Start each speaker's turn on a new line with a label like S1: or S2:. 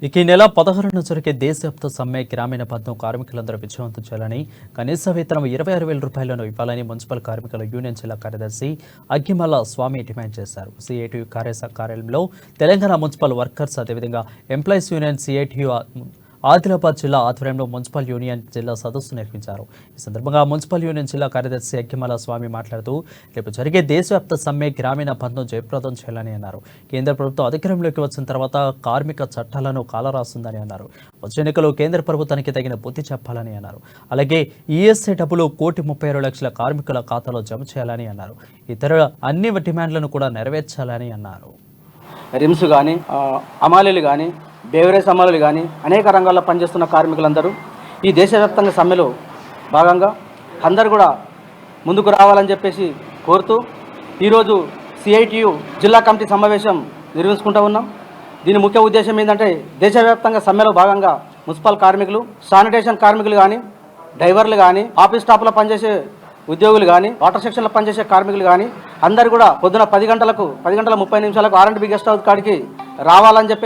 S1: ఇక ఈ నెల 16న జరిగే దేశవ్యాప్త సమ్మె గ్రామీణ బంధం కార్మికులందరూ విజయవంతం చేయాలని కనీస వేతనం 26,000 రూపాయలను ఇవ్వాలని మున్సిపల్ కార్మికుల యూనియన్ జిల్లా కార్యదర్శి అగ్గిమల్ల స్వామి డిమాండ్ చేశారు. సిఐటియు కార్యాలయంలో తెలంగాణ మున్సిపల్ వర్కర్స్ అదేవిధంగా ఎంప్లాయీస్ యూనియన్ సిఐటియు ఆదిలాబాద్ జిల్లా ఆధ్వర్యంలో మున్సిపల్ యూనియన్ జిల్లా సదస్సు నిర్వహించారు. ఈ సందర్భంగా మున్సిపల్ యూనియన్ జిల్లా కార్యదర్శి అగ్గిమల్ల స్వామి మాట్లాడుతూ రేపు జరిగే దేశవ్యాప్త సమ్మె గ్రామీణ బంధం జయప్రదం చేయాలని అన్నారు. కేంద్ర ప్రభుత్వం అధికారంలోకి వచ్చిన తర్వాత కార్మిక చట్టాలను కాలరాస్తుందని అన్నారు. వచ్చే ఎన్నికలు కేంద్ర ప్రభుత్వానికి తగిన బుద్ధి చెప్పాలని అన్నారు. అలాగే ఈఎస్ఐ డబ్బులు 1,36,00,000 కార్మికుల ఖాతాలో జమ చేయాలని అన్నారు. ఇతర అన్ని డిమాండ్లను కూడా నెరవేర్చాలని అన్నారు.
S2: రిమ్స్ కానీ అమాలీలు కానీ బేవరేజ్ అమలులు కానీ అనేక రంగాల్లో పనిచేస్తున్న కార్మికులందరూ ఈ దేశవ్యాప్తంగా సమ్మెలో భాగంగా అందరూ కూడా ముందుకు రావాలని చెప్పేసి కోరుతూ ఈరోజు సిఐటియు జిల్లా కమిటీ సమావేశం నిర్వహించుకుంటూ ఉన్నాం. దీని ముఖ్య ఉద్దేశం ఏంటంటే దేశవ్యాప్తంగా సమ్మెలో భాగంగా మున్సిపల్ కార్మికులు, శానిటేషన్ కార్మికులు కానీ, డ్రైవర్లు కానీ, ఆఫీస్ స్టాఫ్లో పనిచేసే ఉద్యోగులు కానీ, వాటర్ సెక్షన్లో పనిచేసే కార్మికులు కానీ అందరూ కూడా పొద్దున 10 గంటలకు 10:30 ఆర్&బి గెస్ట్ హౌస్ కాడికి రావాలని చెప్పి